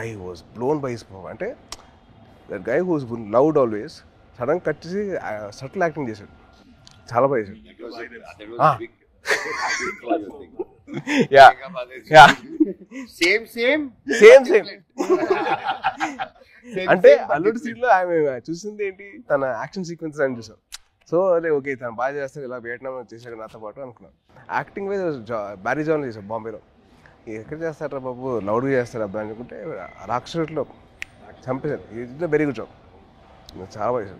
I was blown by his performance. అంటే that guy who's loud always sudden cut చేసి subtle acting చేశాడు, చాలా బాగా చేశాడు. అంటే అల్లుడు సీన్ లో ఆమె చూసింది ఏంటి, తన యాక్షన్ సీక్వెన్స్ అని చూసాం. సో అదే ఓకే తను బాగా చేస్తాడు, ఇలా వియట్నాం చేశాడు నాతో పాటు అనుకున్నాను. యాక్టింగ్ వైజ్ బ్యారీ జాన్ చేశాడు బాంబేలో. ఎక్కడ చేస్తారా బాబు, లౌడ్గా చేస్తాడు అబ్బాయి అనుకుంటే రాక్షసులో చంపేశాడు. ఇట్స్ వెరీ గుడ్ జాబ్, చాలా బాగా చేశాడు.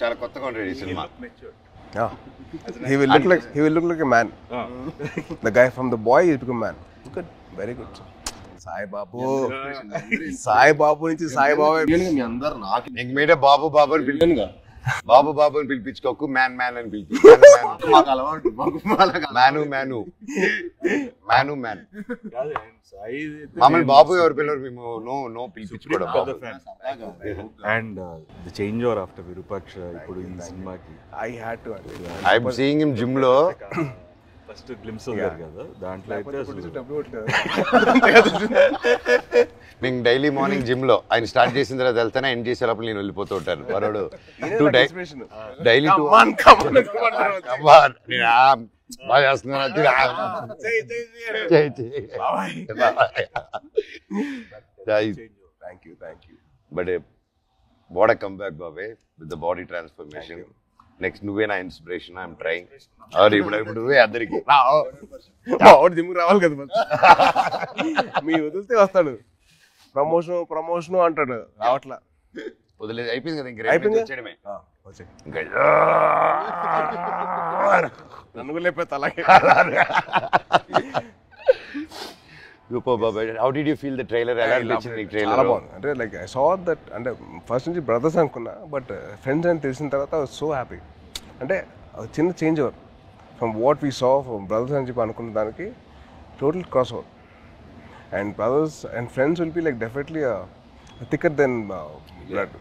చాలా కొత్తగా ఉంటాడు ఈ cinema. He will look like a man. The guy from The Boy is become man. Good, very good. Sai Babu నుంచి సాయి బాబు మీ అందరు నాకు నీకు మీడే బాబు బాబు అని పిలిచానుగా. బాబు బాబు అని పిలిపించుకోకు, మ్యాన్ మ్యాన్ అని పిలిపించు. మాకు అలవాటు మ్యాను మ్యాను మ్యాను మ్యాన్. మమ్మల్ని బాబు ఎవరు పిల్లలు మేము నో పిలిపించుకోవడం. And the change over after Virupaksha ఇప్పుడు ఈ సినిమాకి I am seeing him gym లో ఫస్ట్ గ్లిమ్స్ వదిలారు కదా, దాంట్లో అయితే మేము డైలీ మార్నింగ్ జిమ్ లో ఆయన స్టార్ట్ చేసిన తర్వాత వెళ్తానే ఎండ్ చేసేటప్పుడు నేను వెళ్ళిపోతూ ఉంటాను. వరుడు డైలీ బాగా చేస్తున్నారు. But what a come back బాబే with the body transformation. Next నువ్వే నా ఇన్స్పిరేషన్. I'm trying. ఇప్పుడు నువ్వే అందరికి జిమ్ రావాలి కదా, మీ వదిలితే వస్తాడు. ప్రమోషన్ అంటాడు, రావట్లా. వదిలేదు అయిపోయింది కదా, ఇంక వచ్చేయడమే. నన్ను కూడా లేకపోతే అలాగే. How did you feel the trailer? చాలా బాగుంది. అంటే లైక్ ఐ సా దట్, అంటే ఫస్ట్ నుంచి బ్రదర్స్ అనుకున్నా, బట్ ఫ్రెండ్స్ అని తెలిసిన తర్వాత ఐ వాజ్ సో హ్యాపీ. అంటే చిన్న change over from what we saw from brothers అని చెప్పి అనుకున్న దానికి total cross over. And brothers and friends will be like definitely thicker then blood.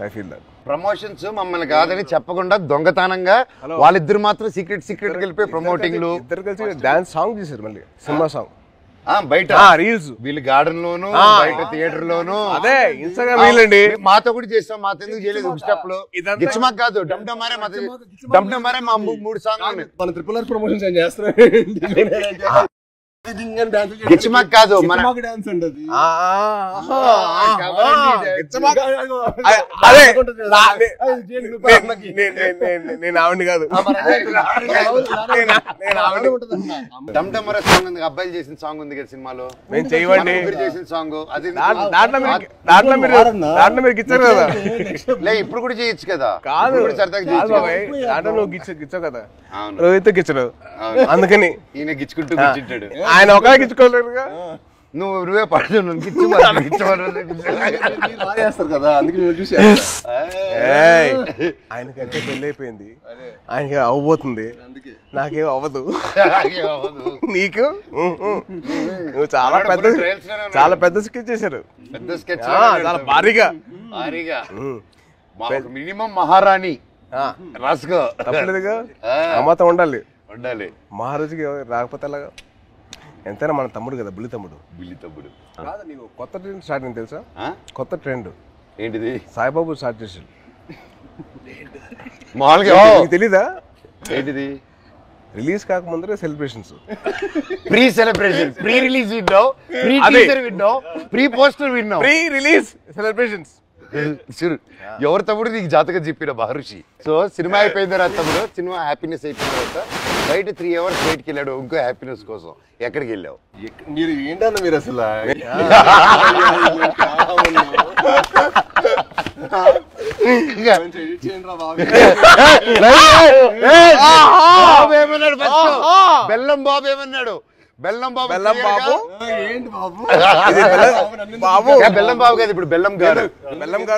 I feel that. Promotions మమ్మల్ని కాదని చెప్పకుండా దొంగతనంగా వాళ్ళిద్దరు మాత్రం సీక్రెట్ వెళ్ళిపోయి ప్రమోటింగ్లు ఇద్దరు కలిసి డాన్స్ సాంగ్ చేశారు, మళ్ళీ సినిమా సాంగ్ బయట రీల్స్. వీళ్ళు గార్డెన్ లోను బయట థియేటర్ లోను. అదే ఇన్స్టాగ్రామ్ రీల్ అండి. మాతో కూడా చేస్తాం, మాతో ఎందుకు చేయలేదు స్టెప్ లో. గిచ్చమాక్ కాదు, డమ్ డమారే మా 3 సాంగ్ మన ట్రిపుల్ ఆర్ ప్రమోషన్స్ ఏం చేస్తారు. గిచ్చమాక్ కాదు, మన డాన్స్ అండి అది. నేను ఆవిడ కాదు, డమ్ డమరే సాంగ్ ఉంది, అబ్బాయిలు చేసిన సాంగ్ ఉంది కదా సినిమాలో. మేము చేయవండి చేసిన సాంగ్ అది. దాంట్లో మీరు గిచ్చారు కదా. లే ఇప్పుడు కూడా చేయొచ్చు కదా. కాదు దాంట్లో నువ్వు గిచ్చావు కదా, రోహిత్ గిచ్చడు. అందుకని ఈయన గిచ్చుకుంటూ గిచ్చుంటాడు. ఆయన ఒక గిచ్చుకోలేరుగా. నువ్వే పడుతు చేస్తారు కదా, అందుకే చూసి. ఆయనకంటే పెళ్ళి అయిపోయింది, ఆయనకి అవ్వబోతుంది, నాకేం అవ్వదు. నీకు నువ్వు చాలా పెద్ద స్కెచ్ చేశారు, చాలా భారీగా. మినిమం మహారాణి రాసుకో, తప్పలేదుగా. అమ్మతో ఉండాలి. మహారాజుకి రాకపోతే ఎలాగా? ఎంతైనా మన తమ్ముడు కదా, బుల్లి తమ్ముడు. కాదు, నీకు కొత్త ట్రెండ్ స్టార్ట్ అయింది తెలుసా? కొత్త ట్రెండ్ ఏంటిది? సాయిబాబు స్టార్ట్ చేసాడు. తెలీదా ఏంటిది? రిలీజ్ కాకముందరే celebrations, pre celebration, pre release విన్నావు, ప్రీ టీజర్ విన్నావు, ప్రీ పోస్టర్ విన్నావు, ప్రీ రిలీజ్ సెలబ్రేషన్స్. ఎవరు తమ్ముడు నీకు జాతకం చెప్పిన మహర్షి. సో సినిమా అయిపోయిన తర్వాత తమ్ముడు, సినిమా హ్యాపీనెస్ అయిపోయిన తర్వాత బయట 3 hours బయటకి వెళ్ళాడు ఇంకో హ్యాపీనెస్ కోసం. ఎక్కడికి వెళ్ళావు? మీరు ఏంటన్నా మీరు అసలు బెల్లం బాబు ఏమన్నాడు? బెల్లం బాబు ఏంటి బాబు? బాబు బెల్లం బాబు కాదు, ఇప్పుడు బెల్లం గారు.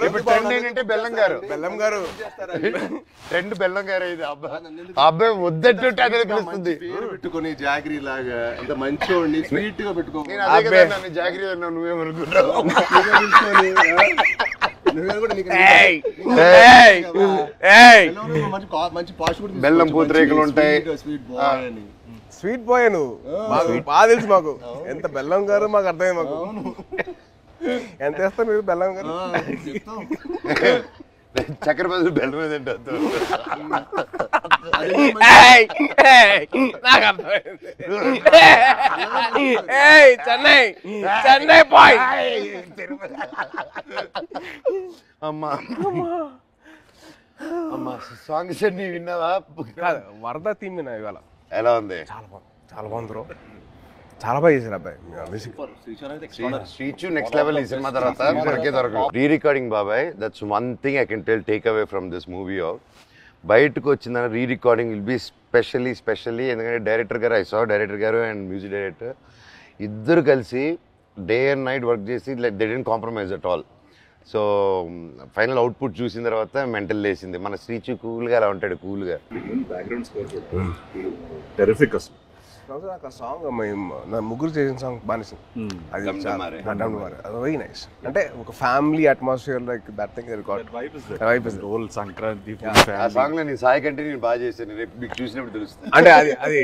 ఇప్పుడు ట్రెండ్ ఏంటంటే బెల్లం గారు. ట్రెండ్ బెల్లం గారు. ఇది అబ్బాయి వద్దంటుంటే అదే పిలుస్తుంది. పెట్టుకుని జాగిరి లాగా అంత మంచి స్వీట్ గా పెట్టుకో. నన్ను జాగిరి అన్నావు, నువ్వేమనుకుంటావు? మంచి బెల్లం పూతరేకులు ఉంటాయి. స్వీట్ బాయ్ నువ్వు మాకు బాగా తెలుసు మాకు ఎంత బెల్లం గారు మాకు అర్థమైంది మాకు ఎంత వేస్తారు మీరు బెల్లం గారు చక్కెర బదులు బెల్లం మీద తింటారు చెన్నై చెన్నై బాయ్ అమ్మా అమ్మా సాంగ్స్ అన్ని విన్నావా? కాదు వరద థీమ్ విన్నా ఇవాళ. ఎలా ఉంది? చాలా బాగుంది బ్రో, చాలా బాగా చేశారు అబ్బాయి. శ్రీచు నెక్స్ట్ లెవెల్ ఈ సినిమా తర్వాత మనకే దొరకదు. రీ రికార్డింగ్ బాబాయ్, that's one thing I can take away from this movie. బయటకు వచ్చిందని re recording will be specially ఎందుకంటే డైరెక్టర్ గారు డైరెక్టర్ గారు అండ్ మ్యూజిక్ డైరెక్టర్ ఇద్దరు కలిసి డే అండ్ నైట్ వర్క్ చేసి they didn't compromise at all. So final output చూసిన తర్వాత మెంటల్ లేసింది. మన శ్రీచు కూల్గా అలా ఉంటాడు, కూల్గా. బ్యాక్గ్రౌండ్ స్కోర్ టెరిఫిక్ అసలు. నాకు ఆ సాంగ్ నా ముగ్గురు చేసిన సాంగ్ బానిసింది. అది వెరీ నైస్. అంటే ఒక family atmosphere like that thing role Sankranti ఆ సాంగ్ లో నీ సాయి కంటే నేను బాగా చేశాను, రేపు మీకు చూసినప్పుడు తెలుస్తుంది. అంటే అది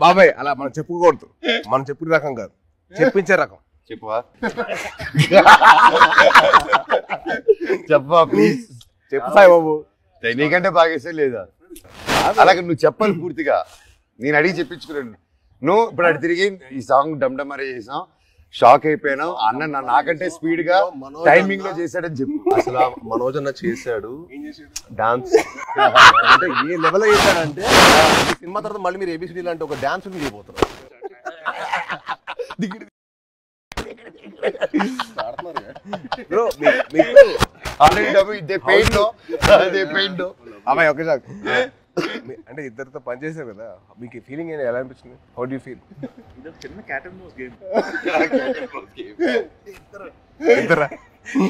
బాబాయ్ అలా మనం చెప్పుకోకూడదు, మనం చెప్పిన రకం కాదు, చెప్పించే రకం. చెప్పవా చెప్పవా ప్లీజ్ చెప్పు సాయి బాబు. నీకంటే బాగా చేసే లేదా? అలాగే నువ్వు చెప్పాలి పూర్తిగా. నేను అడిగి చెప్పించుకున్నాను. నువ్వు ఇప్పుడు అటు తిరిగి ఈ సాంగ్ డమ్డమరే చేసాం, షాక్ అయిపోయినావు. అన్న నాకంటే స్పీడ్ గా టైమింగ్ లో చేశాడని చెప్పు. అసలు మనోజ్ అన్న చేశాడు డాన్స్. అంటే ఏ లెవెల్ చేశాడంటే సినిమా తర్వాత మళ్ళీ మీరు ఏబిసిడి లాంటి ఒక డాన్స్ చేయబోతున్నారు. అమ్మాయి ఒకే సార్ అంటే ఇద్దరితో పనిచేశారు కదా, మీకు ఫీలింగ్ ఎలా అనిపించింది? How do you feel? చిన్న క్యాట్ అండ్ మౌస్ గేమ్.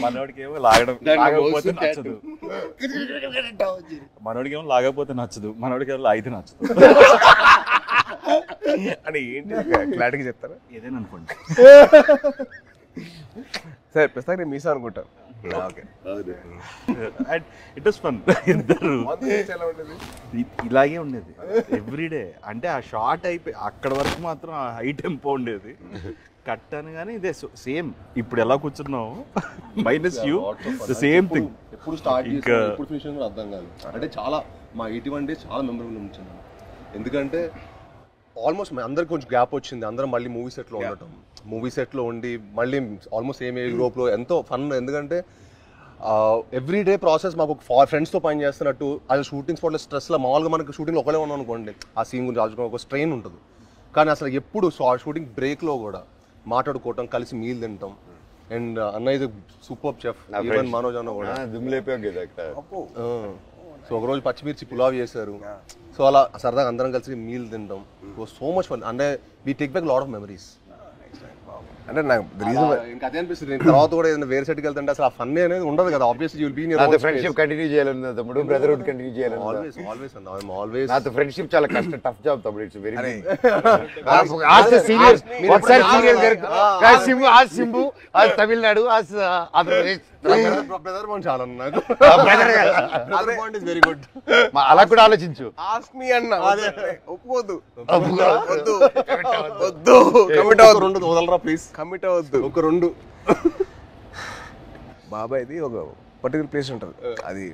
మనోడికేమో లాగకపోతే నచ్చదు, మనోడికేమో లాగకపోతే నచ్చదు, మనోడికేమో లాగితే నచ్చదు. అంటే ఏంటి క్లారిటీగా చెప్తారా? ఏదైనా అనుకోండి. సరే ప్రస్తుతానికి మీసా అనుకుంటాను. It was fun. ఇద్దరు ఇలాగే ఉండేది ఎవ్రీడే. అంటే ఆ షార్ట్ అయిపోయి అక్కడ వరకు మాత్రం ఆ హై టెంపో ఉండేది. కట్ అని కానీ ఇదే సేమ్ ఇప్పుడు ఎలా కూర్చున్నావు minus you the same thing. ఎప్పుడు స్టార్ట్ చేసి ఎప్పుడు ఫినిష్ కూడా అర్థం కాదు. అంటే చాలా మా 81 days చాలా మెమరబుల్ ఉంచింది. ఎందుకంటే ఆల్మోస్ట్ అందరికి కొంచెం గ్యాప్ వచ్చింది. అందరం మళ్ళీ మూవీ సెట్లో ఉండటం, మూవీ సెట్లో ఉండి మళ్ళీ ఆల్మోస్ట్ సేమ్ ఏజ్ గ్రూప్లో ఎంతో ఫన్. ఎందుకంటే ఎవ్రీడే ప్రాసెస్ మాకు ఫ్రెండ్స్తో పని చేస్తున్నట్టు. అది షూటింగ్ స్పాట్లో స్ట్రెస్లో మామూలుగా మనకు షూటింగ్లో ఒకటే ఉన్నాం అనుకోండి, ఆ సీన్ గురించి ఆలోచుకోవడం ఒక స్ట్రెయిన్ ఉంటుంది. కానీ అసలు ఎప్పుడు షూటింగ్ బ్రేక్లో కూడా మాట్లాడుకోవటం, కలిసి మీల్ తింటాం. అండ్ అన్న ఇది సూపర్ చెఫ్, ఈవెన్ మనోజ్ అన్న కూడా సో ఒకరోజు పచ్చిమిర్చి పులావ్ చేశారు. సో అలా సరదాగా అందరం కలిసి మీల్ తింటాం. So much fun. అంటే we take back lot of memories. అంటే నాకు ఇంకా అదే అనిపిస్తుంది. తర్వాత కూడా ఏదైనా వేరే సెట్కి వెళ్తుంటే అసలు ఆ ఫన్ అనేది ఉండదు కదా. Obviously you will be in your friendship continue చేయాలన్నా తమ్ముడు, బ్రదర్హుడ్ కంటిన్యూ చేయాలన్నా. ఆల్వేస్ అన్న ఐ యామ్ ఆల్వేస్. నాతో ఫ్రెండ్షిప్ చాలా కష్టం, టఫ్ జాబ్ తమ్ముడు. ఇట్స్ వెరీ ఆస్ సీరియస్ ఒకసారి సీరియస్ సింబు ఆస్ సింబు ఆస్ తమిళనాడు ఆస్ ఆంధ్రప్రదేశ్ బ్రదర్ బాండ్ చాలా నాకు. Brother bond is very good. అలా కూడా ఆలోచించు. ఆస్క్ మీ అన్న ఒప్పుకోవద్దు, రెండు వదలరా ప్లీజ్, కమిట్ అవ్వద్దు. ఒక రెండు. బాబాయ్ది ఒక పర్టికులర్ ప్లేస్ ఉంటుంది, అది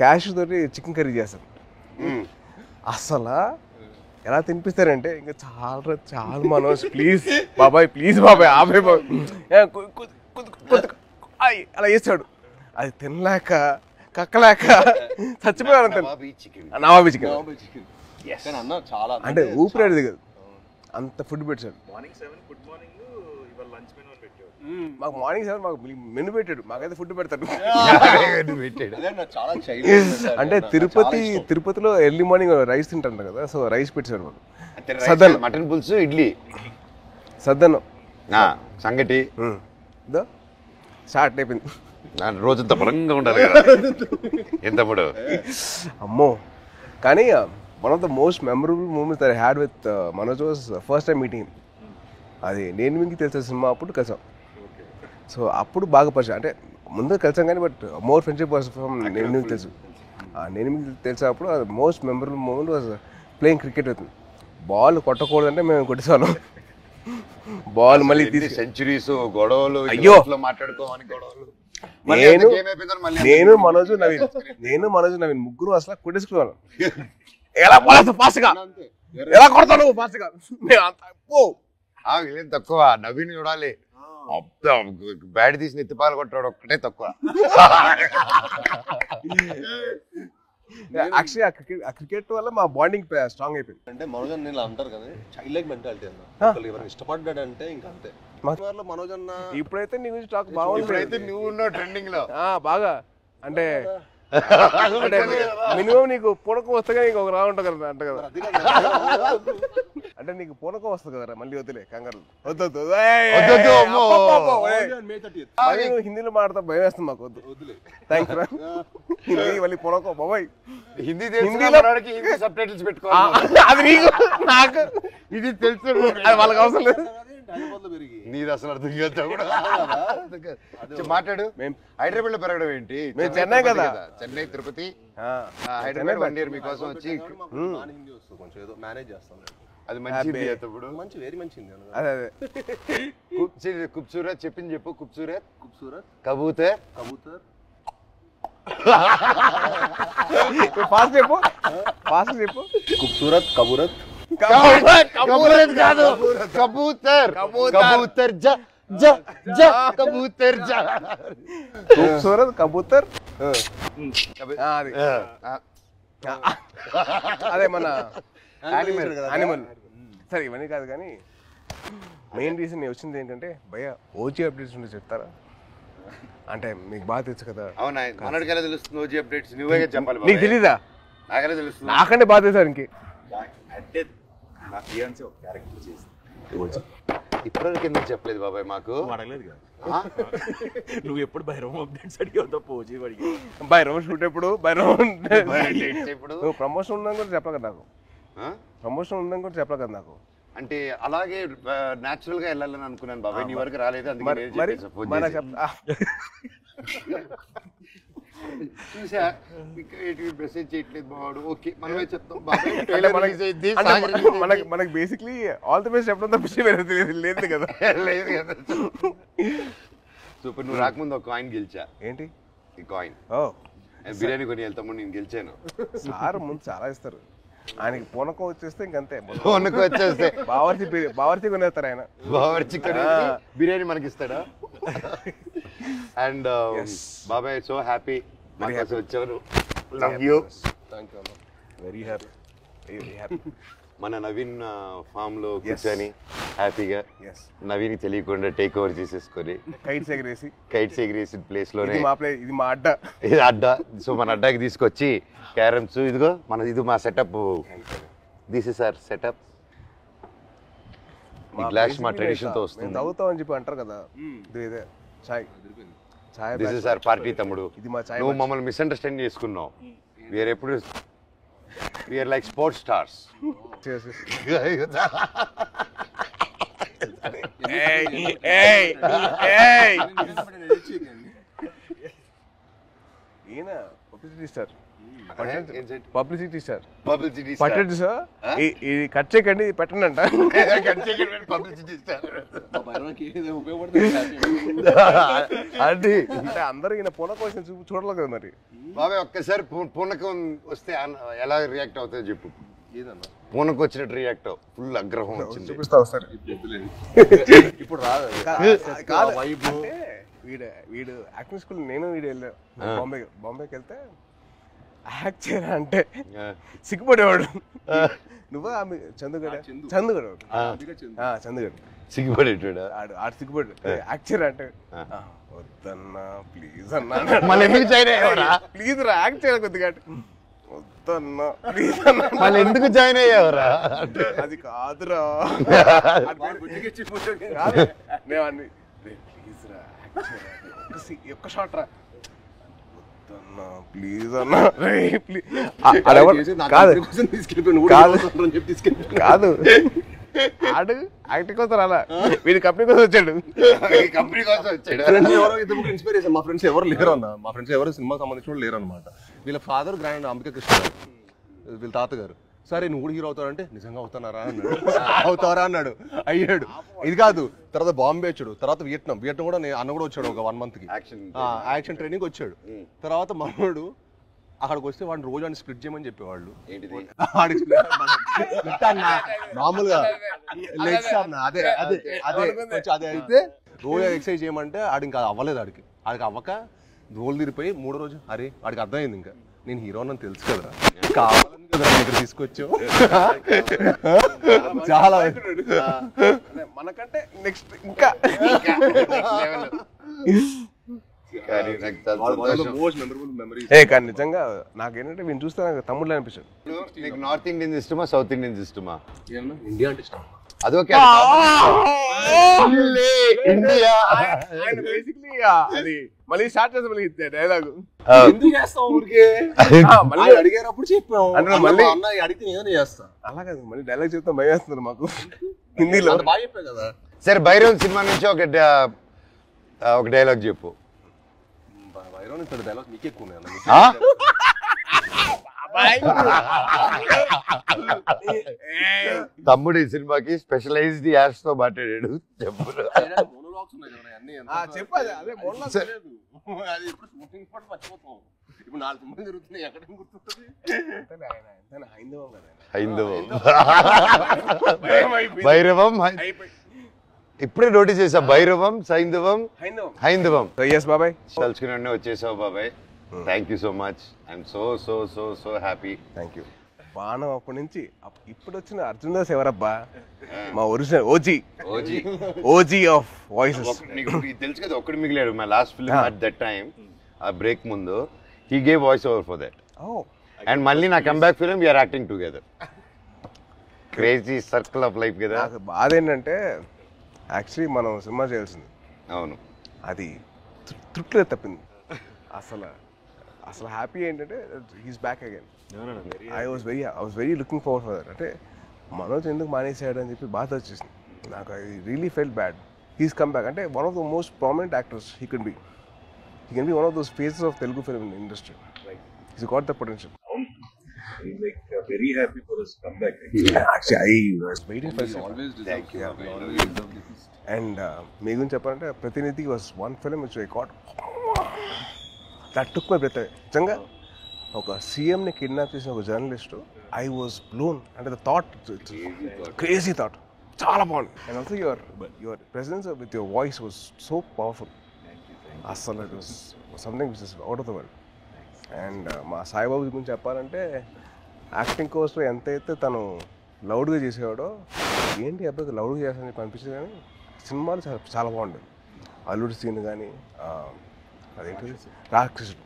క్యాష్ తోటి చికెన్ కర్రీ చేస్తారు. అసలు ఎలా తినిపిస్తారంటే ఇంకా చాలా మనోజ్ ప్లీజ్ బాబాయ్, ప్లీజ్ బాబాయ్ ఆబాయ్ అలా చేస్తాడు. అది తినలేక కక్కలేక చచ్చిపోయాడు. నవాబీ చికెన్ అన్న చాలా అంటే ఊపిరాడు దిగదు, అంత ఫుడ్ పెట్టాడు. మార్నింగ్ 7 గుడ్ మార్నింగ్ ఇవాళ లంచ్ మెనూ అని పెట్టాడు. మాకు మార్నింగ్ 7 మాకు మెనూ పెట్టాడు, మాకైతే ఫుడ్ పెడతాడు. చాలా అంటే తిరుపతిలో ఎర్లీ మార్నింగ్ రైస్ తింటారు కదా, సో రైస్ పెట్టాడు మాకు. మటన్ పులుసు, ఇడ్లీ, సద్దన్నం, సంగటి స్టార్ట్ అయిపోయింది. రోజంతా బలంగా ఉండాలి కదా ఎంతప్పుడు. అమ్మో. కానీ one of the most memorable moments that I had with Manoj was first time meeting. అది నేను మీకు తెలిసిన సినిమా అప్పుడు కలిసాం. సో అప్పుడు బాగా పరిచయం, అంటే ముందు కలిసాం కానీ but more friendship was from నేను మీకు తెలుసు. నేను మీకు తెలిసినప్పుడు most memorable moment was playing cricket with ball కొట్టకూడదంటే మేము కొట్టేసాను బాల్ మళ్ళీ తీసి సెంచరీస్ గొడవలు అయ్యో మాట్లాడుకోమని గొడవలు నేను మనోజు నవీన్ ముగ్గురు అసలు కొట్టేసుకున్నాను ఎలా పడేస్తా ఫాస్ట్ గా ఎలా కొడతాను ఫాస్ట్ గా తక్కువ నవీన్ చూడాలి బ్యాట్ తీసి ఎత్తిపాలు కొట్టాడు ఒక్కటే తక్కువ యాక్చువల్లీ ఆ క్రికెట్ వల్ల మా బాండింగ్ స్ట్రాంగ్ అయిపోయింది. అంటే మనోజ్ అన్న ఇలా అంటారు కదా చైల్డ్ లైక్ మెంటాలిటీ అన్న ఎవరైనా ఇష్టపడ్డాడంటే ఇంకా అంతే. మనోజ్ అన్న ఇప్పుడైతే నీ గురించి టాక్ బాగుంది, నువ్వు ఉన్నావు ట్రెండింగ్ లో బాగా అంటే మినిమం నీకు పూనకం వస్తే నీకు ఒక రావు ఉంటుంది అంట కదా, అంటే నీకు పూనకం వస్తుంది కదా మళ్ళీ వద్దులే కంగారు వద్దు హిందీలో మాట్లాడతా భయం వేస్తుంది మాకు వద్దులే థ్యాంక్స్ రా హిందీ మళ్ళీ పూనకం బాబాయ్ హిందీలో సబ్ టైటిల్స్ పెట్టుకోవాలి అది నీకు నాకు ఇది తెలుసు అది వాళ్ళకి అవసరం లేదు. నీది అసలు అర్థం కాదు మాట్లాడు. హైదరాబాద్ లో పెరగడం ఏంటి? మేము చెన్నై కదా, చెన్నై తిరుపతి హైదరాబాద్ 1 year మీకోసం వచ్చి హిందీ వస్తుంది కొంచెం ఏదో మేనేజ్ చేస్తాను. అది మంచి అప్పుడు మంచి వెరీ మంచి అదే ఖూబ్సూరత్ చెప్పింది చెప్పు. ఖూబ్సూరత్ కబూతర్ కబూతర్ ఫాస్ట్ చెప్పు ఖూబ్సూరత్ కబూరత్ కబూతర్ కాదు కబూతర్ కబూతర్ జ జ జ కబూతర్ జ ఖూబ్సూరత్ కబూతర్ అదే మన యానిమల్. సరే ఇవన్నీ కాదు కానీ మెయిన్ రీజన్ వచ్చింది ఏంటంటే భయ్య ఓజీ అప్డేట్స్ ఉంటే చెప్తారా అంటే మీకు బాగా తెలుసు కదా. అవునా మనకి ఎలా తెలుస్తుంది ఓజీ అప్డేట్స్? నువ్వే చెప్పాలి. నీకు తెలీదా? నాకెలా తెలుస్తుంది? నాకంటే బాగా తెలుసా ఇంకే అంటే నా ఫియాన్సీ ఒక క్యారెక్టర్ చేసి ఇప్పటివరకు ఎందుకు చెప్పలేదు బాబాయ్ మాకు? అడగలేదు కదా నువ్వు ఎప్పుడు భైరవం అప్డేట్స్ అడిగావు తప్ప ఓజీ అడిగి భైరవం షూట్ ఎప్పుడు భైరవం ఇప్పుడు నువ్వు ప్రమోషన్ ఉందని కూడా చెప్పలే కదా నాకు, ప్రమోషన్ ఉందని కూడా చెప్పలే కదా నాకు. అంటే అలాగే న్యాచురల్ గా వెళ్ళాలని అనుకున్నాను బాబాయ్, నీ వరకు రాలేదు అందుకే మరి చూసా మెసేజ్ చేయట్లేదు బావాడు. ఓకే మనమే చెప్తాం మనకి బేసిక్లీ ఆల్ ది బెస్ట్ చెప్పడం తప్ప లేదు కదా. లేదు కదా. సో ఇప్పుడు నువ్వు రాకముందు ఒక కాయిన్ గెలిచా. ఏంటి ఈ కాయిన్? ఓ బిర్యానీ కొని వెళ్తాము, నేను గెలిచాను. సార్ ముందు చాలా ఇస్తారు, ఆయనకి పూనకం వచ్చేస్తే ఇంకంతే. పూనకం వచ్చేస్తే బావర్చి కొనేస్తారు ఆయన. బావర్చి బిర్యానీ మనకి ఇస్తాడా? అండ్ బాబాయ్ సో హ్యాపీ మాకు వచ్చారు. Love you. Very happy. మన నవీన్ ఫామ్ లో కూర్చొని హ్యాపీగా నవీన్ తెలియకుండా టేక్ ఓవర్ చేసేసుకొని కైట్స్ ఎగిరేసి ప్లేస్ లోనే ఇది మా అడ్డా, ఇది అడ్డా. సో మన అడ్డాకి తీసుకొచ్చి క్యారమ్స్, ఇదిగో ఇది మా setup, this is our setup. ఈ గ్లాస్ మా ట్రెడిషన్ తో వస్తుంది. తాగుతాం అని చెప్పి అంటారు కదా, ఇదే చాయ్. దిస్ ఇస్ అవర్ పార్టీ తమ్ముడు. నువ్వు మమ్మల్ని మిస్అండర్స్టాండ్ చేసుకున్నావు. వీఆర్ ఎప్పుడు వీఆర్ లైక్ స్పోర్ట్స్ స్టార్స్. ఈయన పబ్లిసిటీ స్టార్, పబ్లిసిటీ స్టార్ పట్టండి సార్, ఇది కట్ చేయకండి, ఇది పెట్టండి అంట. పబ్లిసిటీ స్టార్ అంటే అందరూ ఈయన పూనకం వచ్చిన చూడలేదు కదా. మరి బాబాయ్ ఒక్కసారి పూనకం వస్తే ఎలా రియాక్ట్ అవుతుందో చెప్పు. పూనకం వచ్చినట్టు రియాక్ట్ అవు. ఫుల్ ఆగ్రహం వచ్చింది. చూపిస్తా ఒకసారి. ఇప్పుడు రాదు కాదు అంటే వీడు యాక్టింగ్ స్కూల్ నేను వీడు వెళ్ళా బాంబేకి వెళ్తే యాక్ట్ చేయరా అంటే సిగ్గుపడేవాడు. నువ్వు ఆమె చందుగడ సిగ్గుపడేటాడు. ఆడు సిగ్గుపడు యాక్ట్ చేయరా అంటే వద్దన్నా ప్లీజ్ అన్నా, మళ్ళీ ఎందుకు జాయిన్ అయ్యావరా? ప్లీజ్ రా యాక్ట్ చేయరా కొద్దిగా, వద్దన్నా ప్లీజ్ అన్నా. మళ్ళీ ఎందుకు జాయిన్ అయ్యావరా? అది కాదురా, నేను అన్ని ప్లీజ్ రా ఒక్క షాట్ రా, ప్లీజ్ అన్నా కాదు. ఆడు యాక్టింగ్ కోసం అలా, వీడి కంపెనీ కోసం వచ్చాడు. కంపెనీ కోసం వచ్చాడు. ఇన్స్పిరేషన్. మా ఫ్రెండ్స్ ఎవరు లేరు అన్న, మా ఫ్రెండ్స్ ఎవరు సినిమా సంబంధించిన లేరు అనమాట. వీళ్ళ ఫాదర్ గ్రాండ్ అంబికా కృష్ణ గారు, వీళ్ళ తాతగారు. సరే నువ్వు కూడా హీరో అవుతావంటే నిజంగా అవుతానారా అన్నాడు. అవుతారా అన్నాడు. అయ్యాడు. ఇది కాదు, తర్వాత బాంబే వచ్చాడు, తర్వాత వియట్నాం కూడా అన్న కూడా వచ్చాడు ఒక 1 monthకి యాక్షన్ ట్రైనింగ్ వచ్చాడు. తర్వాత మనోడు అక్కడికి వస్తే వాడిని రోజు వాడిని స్ప్లిట్ చేయమని చెప్పేవాళ్ళు. మామూలుగా లెగ్స్ అన్న అదే అదే అదే కొంచెం అదే అయితే రోజు ఎక్సర్సైజ్ చేయమంటే ఆడికి ఇంకా అవ్వలేదు. ఆడికి అవ్వక రోల్ తీరిపోయి 3వ రోజు అరే వాడికి అర్థమైంది ఇంకా నేను హీరో అని తెలుసు కదరా, కావాలని కదా ఇక్కడ తీసుకొచ్చావు. చాలా మనకంటే నెక్స్ట్ ఇంకా కానీ నిజంగా నాకేంటంటే వీళ్ళు చూస్తే నాకు తమ్ముళ్ళు అనిపించాడు. నార్త్ ఇండియన్స్ ఇష్టమా, సౌత్ ఇండియన్స్ ఇష్టమా? ఇండియా అంటే ఇష్టం. అదొకే ఇండియా అది మళ్ళీ స్టార్ట్ చేసి మళ్ళీ డైలాగ్ ఎందుకు చేస్తాం ఊరికే మళ్ళీ అడిగేటప్పుడు చెప్పాం అంటే మళ్ళీ అన్న అడిగితే ఏదైనా చేస్తా. అలా కాదు మళ్ళీ డైలాగ్ చెప్తాం భయం వేస్తున్నారు మాకు హిందీలో. బాగా చెప్పా కదా. సరే భైరవ్ సినిమా నుంచి ఒక డైలాగ్ చెప్పు. భైరవ్ ఇక్కడ డైలాగ్ నీకే ఎక్కువ ఉన్నాయి. తమ్ముడు ఈ సినిమాకి స్పెషలైజ్డ్ యాడ్స్ తో మాట్లాడాడు. చెప్పు. చెప్పాలి అదే ఇప్పుడు 4 సినిమాలు జరుగుతున్నాయి, ఎక్కడ గుర్తుంటుంది? హైందవం భైరవం ఇప్పుడే నోటీస్ చేసా. భైరవం హైందవం. ఎస్ బాబాయ్ తలుచుకుని వచ్చేసావు బాబాయ్. Thank you so much. I'm so so so so happy. Thank you. బాణం అప్పటి నుంచి ఇప్పుడు వచ్చిన అర్జున్ దాస్ ఎవరబ్బా, మా ఒరిజినల్ ఓజీ ఆఫ్ వాయిసెస్. నీకు తెలుసు కదా, ఒక్కడు మిగిలాడు. My last film at that time, ఆ బ్రేక్ ముందు he gave voice over for that. And మళ్ళీ నా comeback film we're acting together. Crazy circle of life కదా. నాకు బాధ ఏంటంటే యాక్చువల్లీ మనం సినిమా చేయాల్సింది, అవును, అది తృప్తిలో తప్పింది. అసలు హ్యాపీ ఏంటంటే he's back again. I was very looking forward for that. అంటే మనోజ్ ఎందుకు మానేసాడు అని చెప్పి బాధ వచ్చేసింది నాకు. I really felt bad. He's come back. అంటే one of the most prominent actors he can be one of those faces of Telugu film industry. He's got the potential. I'm very happy for his comeback. Actually, I was waiting for it. Always Thank you. And మీ గురించి చెప్పాలంటే Prathinidhi was one film which I got that took my breath. నిజంగా ఒక సీఎంని kidnap చేసిన ఒక journalist, I was blown. అంటే the thought, crazy thought, చాలా బాగుంది. And also your presence with your voice was so powerful. అసలు it was something which is out of the world. And మా సాయిబాబు గురించి చెప్పాలంటే యాక్టింగ్ కోర్స్లో ఎంతైతే తను లౌడ్గా చేసేవాడో, ఏంటి అబ్బాయి లౌడ్గా చేస్తానని చెప్పి అనిపించింది. కానీ సినిమాలు చాలా బాగుండేవి. అల్లుడి సీన్ కానీ అదేంటి రాక్షసుడు